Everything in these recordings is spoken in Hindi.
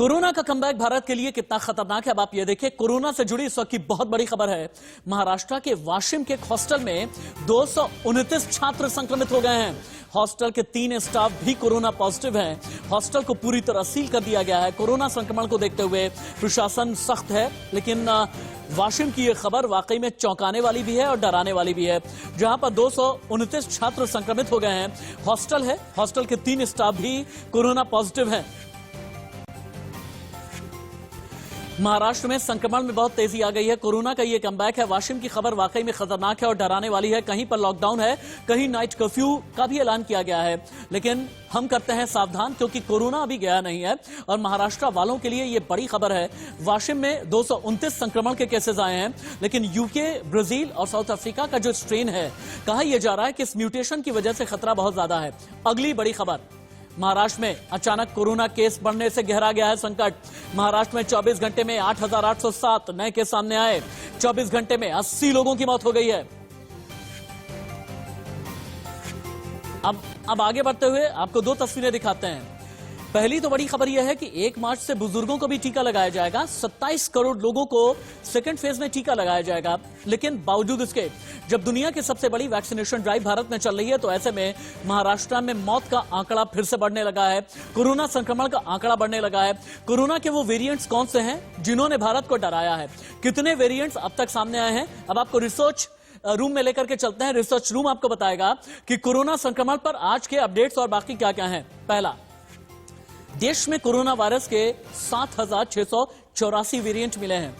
कोरोना का कमबैक भारत के लिए कितना खतरनाक है, अब आप ये देखिए। कोरोना से जुड़ी इस वक्त की बहुत बड़ी खबर है। महाराष्ट्र के वाशिम के एक हॉस्टल में 229 छात्र संक्रमित हो गए हैं। हॉस्टल के 3 स्टाफ भी कोरोना पॉजिटिव हैं। हॉस्टल को पूरी तरह सील कर दिया गया है। कोरोना संक्रमण को देखते हुए प्रशासन सख्त है, लेकिन वाशिम की यह खबर वाकई में चौंकाने वाली भी है और डराने वाली भी है, जहां पर 229 छात्र संक्रमित हो गए हैं। हॉस्टल है, हॉस्टल के 3 स्टाफ भी कोरोना पॉजिटिव हैं। महाराष्ट्र में संक्रमण में बहुत तेजी आ गई है। कोरोना का ये कमबैक है। वाशिम की खबर वाकई में खतरनाक है और डराने वाली है। कहीं पर लॉकडाउन है, कहीं नाइट कर्फ्यू का भी ऐलान किया गया है, लेकिन हम करते हैं सावधान, क्योंकि कोरोना अभी गया नहीं है। और महाराष्ट्र वालों के लिए ये बड़ी खबर है। वाशिम में 229 संक्रमण के केसेस आए हैं, लेकिन यूके, ब्राजील और साउथ अफ्रीका का जो स्ट्रेन है, कहा यह जा रहा है कि इस म्यूटेशन की वजह से खतरा बहुत ज्यादा है। अगली बड़ी खबर, महाराष्ट्र में अचानक कोरोना केस बढ़ने से गहरा गया है संकट। महाराष्ट्र में 24 घंटे में 8,807 नए केस सामने आए। 24 घंटे में 80 लोगों की मौत हो गई है। अब आगे बढ़ते हुए आपको 2 तस्वीरें दिखाते हैं। पहली तो बड़ी खबर यह है कि 1 मार्च से बुजुर्गों को भी टीका लगाया जाएगा। 27 करोड़ लोगों को सेकंड फेज में टीका लगाया जाएगा। लेकिन बावजूद इसके, जब दुनिया की सबसे बड़ी वैक्सीनेशन ड्राइव भारत में चल रही है, तो ऐसे में महाराष्ट्र में मौत का आंकड़ा फिर से बढ़ने लगा है। कोरोना संक्रमण का आंकड़ा बढ़ने लगा है। कोरोना के वो वेरिएंट्स कौन से हैं जिन्होंने भारत को डराया है? कितने वेरिएंट्स अब तक सामने आए हैं? अब आपको रिसर्च रूम में लेकर के चलते हैं। रिसर्च रूम आपको बताएगा कि कोरोना संक्रमण पर आज के अपडेट्स और बाकी क्या क्या है। पहला, देश में कोरोना वायरस के 7,684 वेरिएंट मिले हैं।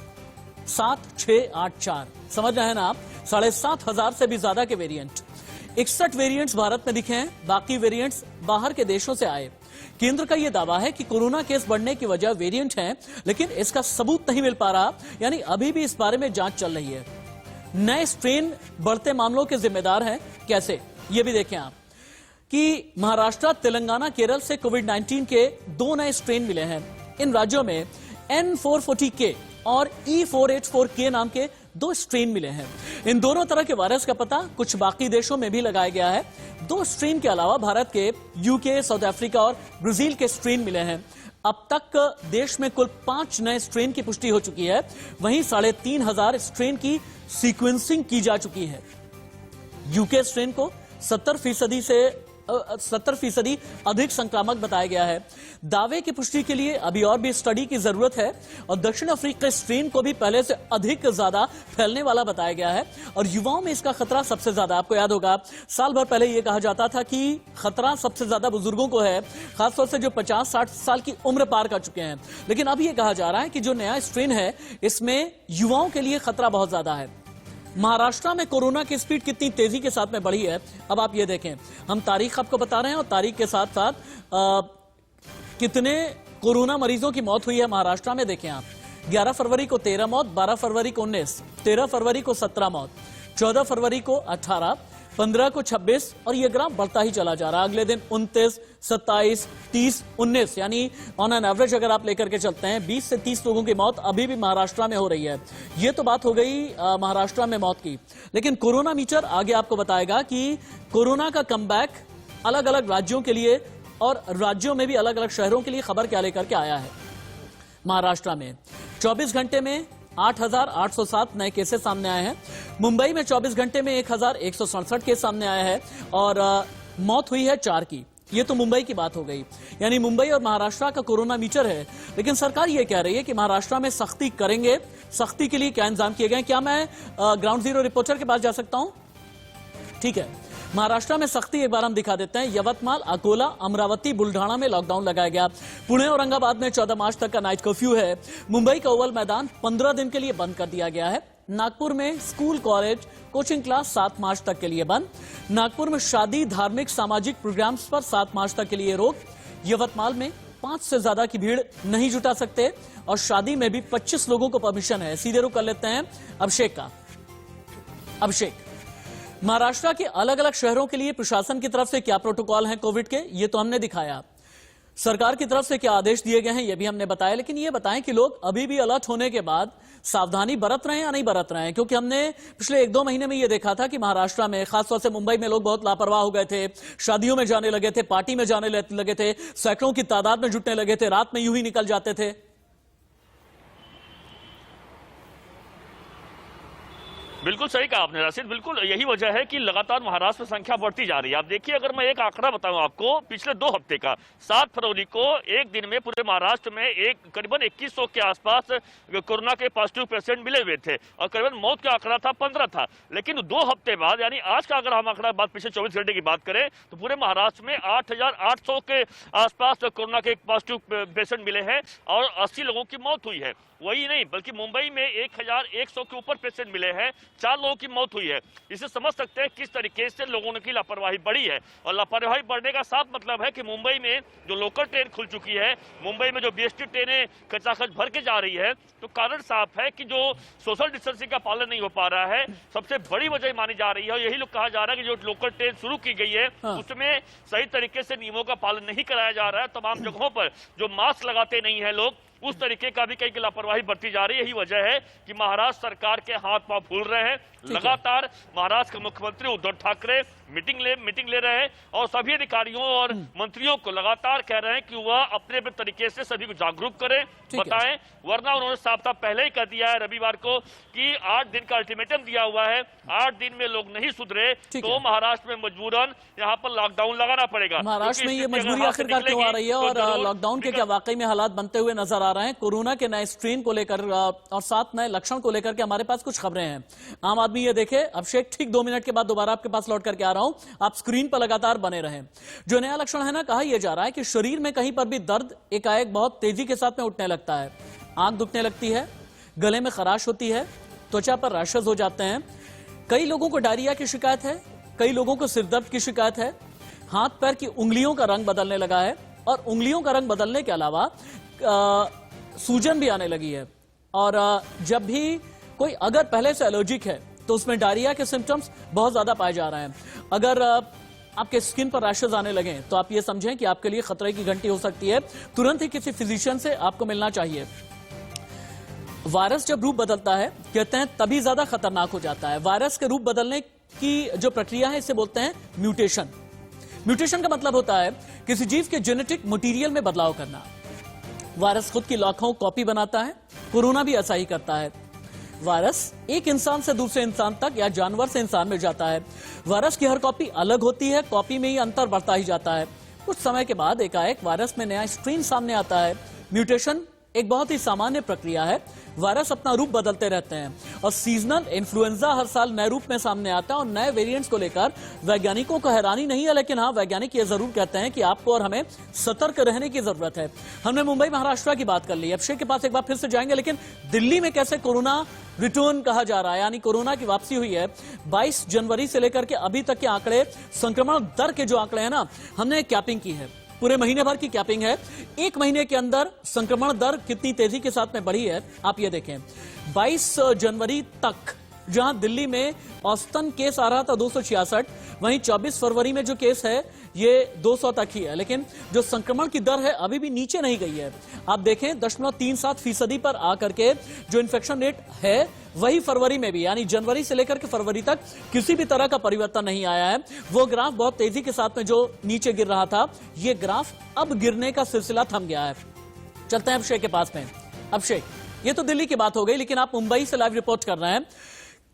7,684 समझ रहे हैं ना आप? 7,500 से भी ज्यादा के वेरिएंट। 61 वेरिएंट्स भारत में दिखे हैं, बाकी वेरिएंट्स बाहर के देशों से आए। केंद्र का यह दावा है कि कोरोना केस बढ़ने की वजह वेरिएंट है, लेकिन इसका सबूत नहीं मिल पा रहा, यानी अभी भी इस बारे में जांच चल रही है। नए स्ट्रेन बढ़ते मामलों के जिम्मेदार हैं। कैसे, ये भी देखें आप कि महाराष्ट्र, तेलंगाना, केरल से कोविड-19 के 2 नए स्ट्रेन मिले हैं। इन राज्यों में N440K और E484K नाम के 2 स्ट्रेन मिले हैं। इन दोनों तरह के वायरस का पता कुछ बाकी देशों में भी लगाया गया है। 2 स्ट्रेन के अलावा भारत के यूके, साउथ अफ्रीका और ब्राजील के स्ट्रेन मिले हैं। अब तक देश में कुल 5 नए स्ट्रेन की पुष्टि हो चुकी है। वहीं 3,500 स्ट्रेन की सीक्वेंसिंग की जा चुकी है। यूके स्ट्रेन को 70% अधिक संक्रामक बताया गया है। दावे की पुष्टि के लिए अभी और भी स्टडी की जरूरत है। और दक्षिण अफ्रीका स्ट्रेन को भी पहले से अधिक ज्यादा फैलने वाला बताया गया है। और युवाओं में इसका खतरा सबसे ज्यादा, आपको याद होगा साल भर पहले यह कहा जाता था कि खतरा सबसे ज्यादा बुजुर्गों को है, खासतौर से जो 50-60 साल की उम्र पार कर चुके हैं। लेकिन अब यह कहा जा रहा है कि जो नया स्ट्रेन है, इसमें युवाओं के लिए खतरा बहुत ज्यादा है। महाराष्ट्र में कोरोना की स्पीड कितनी तेजी के साथ में बढ़ी है, अब आप ये देखें। हम तारीख आपको बता रहे हैं और तारीख के साथ साथ कितने कोरोना मरीजों की मौत हुई है महाराष्ट्र में, देखें आप। 11 फरवरी को 13 मौत, 12 फरवरी को 19, 13 फरवरी को 17 मौत, 14 फरवरी को 18, 15 को 26, और यह ग्राफ बढ़ता ही चला जा रहा है। अगले दिन 29, 27, 30, 19, यानी ऑन एन एवरेज अगर आप लेकर के चलते हैं 20 से 30 लोगों की मौत अभी भी महाराष्ट्र में हो रही है। यह तो बात हो गई महाराष्ट्र में मौत की, लेकिन कोरोना मीटर आगे आपको बताएगा कि कोरोना का कमबैक अलग अलग राज्यों के लिए और राज्यों में भी अलग अलग शहरों के लिए खबर क्या लेकर के आया है। महाराष्ट्र में 24 घंटे में 8,807 नए केसेस सामने आए हैं। मुंबई में 24 घंटे में 1,167 केस सामने आए हैं और मौत हुई है 4 की। ये तो मुंबई की बात हो गई, यानी मुंबई और महाराष्ट्र का कोरोना मीटर है। लेकिन सरकार ये कह रही है कि महाराष्ट्र में सख्ती करेंगे। सख्ती के लिए क्या इंतजाम किए गए? क्या मैं ग्राउंड जीरो रिपोर्टर के पास जा सकता हूं? ठीक है, महाराष्ट्र में सख्ती एक बार हम दिखा देते हैं। यवतमाल, अकोला, अमरावती, बुल्ढाना में लॉकडाउन लगाया गया। पुणे, औरंगाबाद में 14 मार्च तक का नाइट कर्फ्यू है। मुंबई का ओवल मैदान 15 दिन के लिए बंद कर दिया गया है। नागपुर में स्कूल, कॉलेज, कोचिंग क्लास 7 मार्च तक के लिए बंद। नागपुर में शादी, धार्मिक, सामाजिक प्रोग्राम्स पर 7 मार्च तक के लिए रोक। यवतमाल में 5 से ज्यादा की भीड़ नहीं जुटा सकते और शादी में भी 25 लोगों को परमिशन है। सीधे रुख कर लेते हैं अभिषेक का। अभिषेक, महाराष्ट्र के अलग अलग शहरों के लिए प्रशासन की तरफ से क्या प्रोटोकॉल हैं कोविड के, ये तो हमने दिखाया। सरकार की तरफ से क्या आदेश दिए गए हैं ये भी हमने बताया, लेकिन ये बताएं कि लोग अभी भी अलर्ट होने के बाद सावधानी बरत रहे हैं या नहीं बरत रहे हैं, क्योंकि हमने पिछले 1-2 महीने में ये देखा था कि महाराष्ट्र में, खासतौर से मुंबई में, लोग बहुत लापरवाह हो गए थे, शादियों में जाने लगे थे, पार्टी में जाने लगे थे, सैकड़ों की तादाद में जुटने लगे थे, रात में यूं ही निकल जाते थे। बिल्कुल सही कहा आपने राशिद, बिल्कुल यही वजह है कि लगातार महाराष्ट्र में संख्या बढ़ती जा रही है। आप देखिए, अगर मैं एक आंकड़ा बताऊं आपको, पिछले 2 हफ्ते का, 7 फरवरी को एक दिन में पूरे महाराष्ट्र में करीबन 2100 के आसपास कोरोना के पॉजिटिव पेशेंट मिले हुए थे और करीबन मौत का आंकड़ा था 15 था। लेकिन 2 हफ्ते बाद, यानी आज का अगर हम आंकड़ा पिछले 24 घंटे की बात करें, तो पूरे महाराष्ट्र में 8800 के आसपास कोरोना के पॉजिटिव पेशेंट मिले हैं और 80 लोगों की मौत हुई है। वही नहीं, बल्कि मुंबई में 1100 के ऊपर पेशेंट मिले हैं, 4 लोगों की मौत हुई है। इसे समझ सकते हैं किस तरीके से लोगों की लापरवाही बढ़ी है। और लापरवाही बढ़ने का साफ मतलब है कि मुंबई में जो लोकल ट्रेन खुल चुकी है, मुंबई में जो बीएसटी ट्रेनें खचाखच भर के जा रही है, तो कारण साफ है कि जो सोशल डिस्टेंसिंग का पालन नहीं हो पा रहा है, सबसे बड़ी वजह मानी जा रही है। और यही लोग कहा जा रहा है कि जो लोकल ट्रेन शुरू की गई है, उसमें सही तरीके से नियमों का पालन नहीं कराया जा रहा है। तमाम जगहों पर जो मास्क लगाते नहीं है लोग, उस तरीके का भी कई लापरवाही बढ़ती जा रही है। यही वजह है कि महाराष्ट्र सरकार के हाथ पांव फूल रहे हैं। लगातार महाराष्ट्र के मुख्यमंत्री उद्धव ठाकरे मीटिंग ले रहे हैं और सभी अधिकारियों और मंत्रियों को लगातार कह रहे हैं कि वह अपने अपने तरीके से सभी को जागरूक करें, बताएं, वरना उन्होंने साफ पहले ही कह दिया है रविवार को कि 8 दिन का अल्टीमेटम दिया हुआ है। 8 दिन में लोग नहीं सुधरे तो महाराष्ट्र में मजबूरन यहाँ पर लॉकडाउन लगाना पड़ेगा। महाराष्ट्र में ये मजबूरी आखिरकार क्यों आ रही है और लॉकडाउन के क्या वाकई में हालात बनते हुए नजर आ रहे हैं? कोरोना के नए स्ट्रेन को लेकर और 7 नए लक्षण को लेकर के हमारे पास कुछ खबरें हैं। आम आदमी ये देखे, अभिषेक ठीक 2 मिनट के बाद दोबारा आपके पास लौट करके आ रहा हूं, आप स्क्रीन पर लगातार बने रहें। जो नया लक्षण है ना, कहा यह जा रहा है कि शरीर में कहीं पर भी दर्द एकाएक बहुत तेजी के साथ में उठने लगता है, आंख दुखने लगती है, गले में खराश होती है, त्वचा पर रैशेज हो जाते हैं, कई लोगों को डायरिया की शिकायत है, कई लोगों को सिरदर्द की शिकायत है, हाथ पैर की उंगलियों का रंग बदलने लगा है और उंगलियों का रंग बदलने के अलावा सूजन भी आने लगी है। और जब भी कोई अगर पहले से एलर्जिक है तो उसमें डायरिया के सिम्टम्स बहुत ज्यादा पाए जा रहे हैं। अगर आपके स्किन पर रैशेज आने लगे तो आप ये समझें कि आपके लिए खतरे की घंटी हो सकती है। तुरंत ही किसी फिजिशियन से आपको मिलना चाहिए। वायरस जब रूप बदलता है, कहते हैं तभी ज्यादा खतरनाक हो जाता है। वायरस के रूप बदलने की जो प्रक्रिया है, इसे बोलते हैं म्यूटेशन। म्यूटेशन का मतलब होता है किसी जीव के जेनेटिक मटेरियल में बदलाव करना। वायरस खुद की लाखों कॉपी बनाता है, कोरोना भी ऐसा ही करता है। वायरस एक इंसान से दूसरे इंसान तक या जानवर से इंसान में जाता है। वायरस की हर कॉपी अलग होती है, कॉपी में ही अंतर बढ़ता ही जाता है। कुछ समय के बाद एकाएक वायरस में नया स्ट्रेन सामने आता है। म्यूटेशन एक बहुत ही सामान्य प्रक्रिया है। वायरस अपना रूप बदलते रहते हैं और सीजनल इन्फ्लुएंजा हर साल नए रूप में सामने आता है और नए वेरिएंट्स को लेकर वैज्ञानिकों को हैरानी नहीं है, लेकिन हाँ, वैज्ञानिक ये जरूर कहते हैं कि आपको और हमें सतर्क रहने की जरूरत है। हमने मुंबई महाराष्ट्र की बात कर ली, अभिषेक के पास एक बार फिर से जाएंगे, लेकिन दिल्ली में कैसे कोरोना रिटर्न कहा जा रहा है, यानी कोरोना की वापसी हुई है। 22 जनवरी से लेकर के अभी तक के आंकड़े, संक्रमण दर के जो आंकड़े हैं ना, हमने कैपिंग की है, पूरे महीने भर की कैपिंग है। 1 महीने के अंदर संक्रमण दर कितनी तेजी के साथ में बढ़ी है आप ये देखें। 22 जनवरी तक जहां दिल्ली में औसतन केस आ रहा था 266, वहीं 24 फरवरी में जो केस है ये 200 तक ही है, लेकिन जो संक्रमण की दर है अभी भी नीचे नहीं गई है। आप देखें 0.37% पर आकर के जो इन्फेक्शन रेट है वही फरवरी में भी, यानी जनवरी से लेकर के फरवरी तक किसी भी तरह का परिवर्तन नहीं आया है। वो ग्राफ बहुत तेजी के साथ में जो नीचे गिर रहा था, ये ग्राफ अब गिरने का सिलसिला थम गया है। चलते हैं अभिषेक के पास में। अभिषेक, ये तो दिल्ली की बात हो गई, लेकिन आप मुंबई से लाइव रिपोर्ट कर रहे हैं।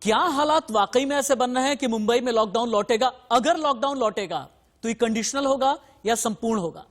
क्या हालात वाकई में ऐसे बन रहे हैं कि मुंबई में लॉकडाउन लौटेगा? अगर लॉकडाउन लौटेगा तो ये कंडीशनल होगा या संपूर्ण होगा?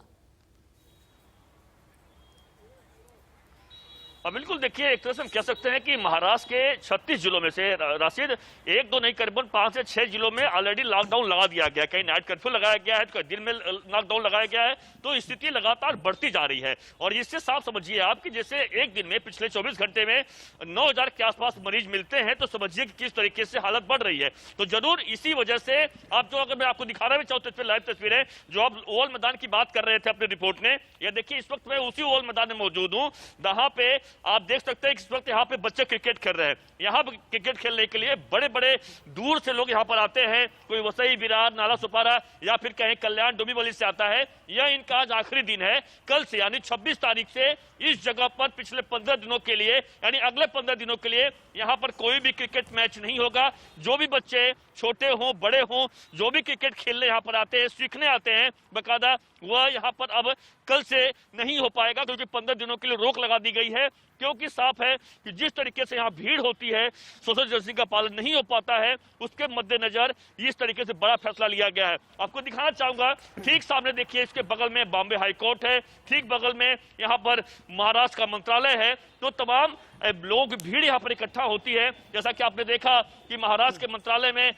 बिल्कुल, देखिए, एक तरह से हम कह सकते हैं कि महाराष्ट्र के 36 जिलों में से राशिद 1-2 नहीं, करीबन 5 से 6 जिलों में ऑलरेडी लॉकडाउन लगा दिया गया। कहीं नाइट कर्फ्यू लगाया गया है, तो दिन में लॉकडाउन लगाया गया है। तो स्थिति लगातार बढ़ती जा रही है और इससे साफ समझिए आप कि जैसे एक दिन में पिछले 24 घंटे में 9000 के आसपास मरीज मिलते हैं, तो समझिए कि किस तरीके से हालत बढ़ रही है। तो जरूर इसी वजह से आप जो, अगर मैं आपको दिखा रहा हूँ लाइव तस्वीरें, जो आप ओवल मैदान की बात कर रहे थे अपने रिपोर्ट में, यह देखिए, इस वक्त मैं उसी ओवल मैदान में मौजूद हूँ जहां पे आप देख सकते हैं कि इस वक्त यहाँ पे बच्चे क्रिकेट खेल रहे हैं। यहाँ पर क्रिकेट खेलने के लिए बड़े बड़े दूर से लोग यहाँ पर आते हैं। कोई वसई, विरार, नाला सुपारा या फिर कहीं कल्याण, डोंबिवली से आता है। यह इनका आज आखिरी दिन है। कल से यानी 26 तारीख से इस जगह पर पिछले 15 दिनों के लिए यानी अगले 15 दिनों के लिए यहाँ पर कोई भी क्रिकेट मैच नहीं होगा। जो भी बच्चे छोटे हों, बड़े हों, जो भी क्रिकेट खेलने यहाँ पर आते हैं, सीखने आते हैं बकायदा, वह यहाँ पर अब कल से नहीं हो पाएगा, क्योंकि 15 दिनों के लिए रोक लगा दी गई है। क्योंकि साफ है कि जिस तरीके से यहाँ भीड़ होती है, सोशल डिस्टेंसिंग का पालन नहीं हो पाता है, उसके मद्देनजर इस तरीके से बड़ा फैसला लिया गया है। आपको दिखाना चाहूंगा, ठीक सामने देखिए, इसके बगल में बॉम्बे हाईकोर्ट है, ठीक बगल में यहाँ पर महाराष्ट्र का मंत्रालय है। तो तमाम लोग भीड़ यहाँ पर इकट्ठा होती है। जैसा कि आपने देखा कि महाराष्ट्र के मंत्रालय में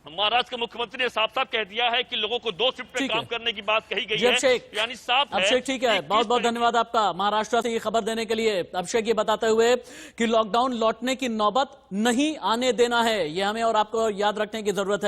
महाराष्ट्र के मुख्यमंत्री ने साफ साफ कह दिया है कि लोगों को 2 शिफ्ट में काम करने की बात कही गई है। यानी साफ है। अभिषेक, ठीक है, बहुत बहुत धन्यवाद आपका महाराष्ट्र से ये खबर देने के लिए। अभिषेक ये बताते हुए कि लॉकडाउन लौटने की नौबत नहीं आने देना है, ये हमें और आपको याद रखने की जरूरत है।